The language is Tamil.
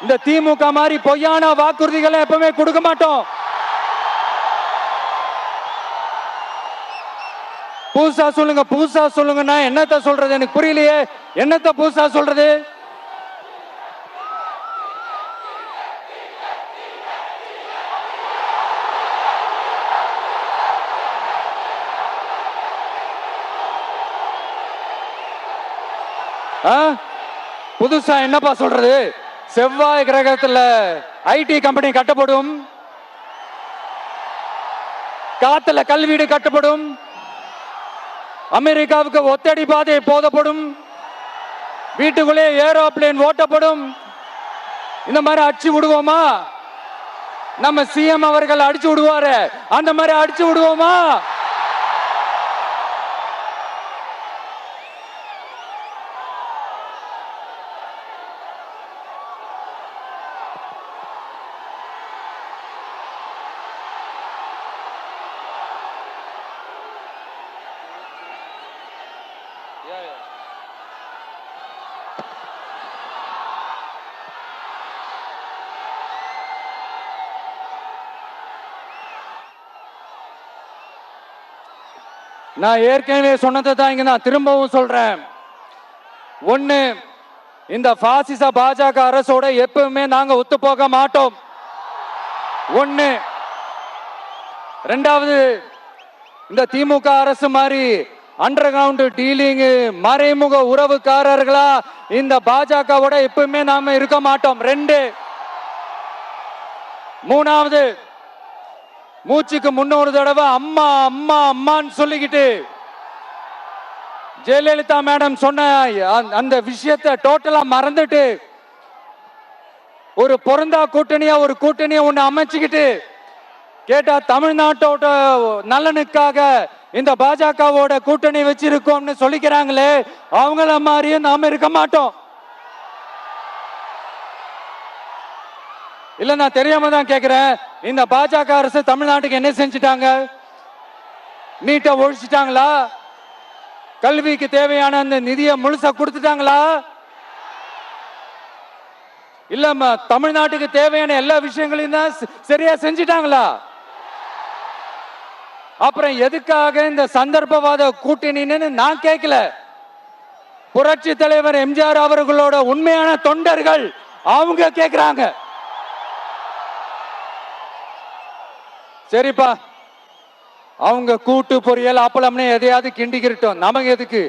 இந்த திமுக மாதிரி பொய்யான வாக்குறுதிகளை எப்பவுமே கொடுக்க மாட்டோம். புதுசா சொல்லுங்க, புதுசா சொல்லுங்கன்னா என்னத்த சொல்றது எனக்கு புரியலையே. என்னத்த புதுசா சொல்றது? புதுசா என்னப்பா சொல்றது? செவ்வாய் கிரகத்துல ஐடி கம்பெனி கட்டப்படும், காத்துல கல்வீடு கட்டப்படும், அமெரிக்காவுக்கு ஒத்தடி பாதை போதப்படும், வீட்டுக்குள்ளே ஏரோப்ளேன் ஓட்டப்படும். இந்த மாதிரி அடிச்சு விடுவோமா? நம்ம சிஎம் அவர்கள் அடிச்சு விடுவாரு, அந்த மாதிரி அடிச்சு விடுவோமா? நான் ஏற்கனவே சொன்னதை தான் இங்க நான் திரும்பவும் சொல்றேன். ஒண்ணு, இந்த பாசிச பாஜக அரசோட எப்பவுமே நாங்க ஒத்து போக மாட்டோம். ஒண்ணு. ரெண்டாவது, இந்த திமுக அரசு மாதிரி அண்டர் கிரவுண்ட் டீலிங், மறைமுக உறவுக்காரர்களா இந்த பாஜகவோட எப்பவுமே நாம இருக்க மாட்டோம். ரெண்டு. மூணாவது, மூச்சுக்கு முன்னொரு தடவை அம்மா அம்மா அம்மான்னு சொல்லிக்கிட்டு ஜெயலலிதா மேடம் சொன்ன அந்த விஷயத்தை டோட்டலா மறந்துட்டு ஒரு பொருந்தா கூட்டணியா ஒரு கூட்டணியை ஒண்ணு அமைச்சுக்கிட்டு கேட்டா தமிழ்நாட்டோட நலனுக்காக இந்த பாஜகவோட கூட்டணி வச்சிருக்கோம்னு சொல்லிக்கிறாங்களே, அவங்கள மாதிரியும் நாம இருக்க மாட்டோம். இல்ல, நான் தெரியாம தான் கேக்குறேன். இந்த பாஜக அரசு தமிழ்நாட்டுக்கு என்ன செஞ்சிட்டாங்க? நீட்டை ஒழிச்சிட்டாங்களா? கல்விக்கு தேவையான அந்த நிதியை முழுசா கொடுத்துட்டாங்களா? இல்ல தமிழ்நாட்டுக்கு தேவையான எல்லா விஷயங்களையும் தான் சரியா செஞ்சிட்டாங்களா? அப்புறம் எதுக்காக இந்த சந்தர்ப்பவாத கூட்டணின்னு நான் கேட்கல. புரட்சி தலைவர் எம்ஜிஆர் அவர்களோட உண்மையான தொண்டர்கள் அவங்க கேட்கிறாங்க. சரிப்பா, அவங்க கூட்டு பொரியல் அப்பளம்னு எதையாவது கிண்டிக்கிட்டோம், நமக்கு எதுக்கு?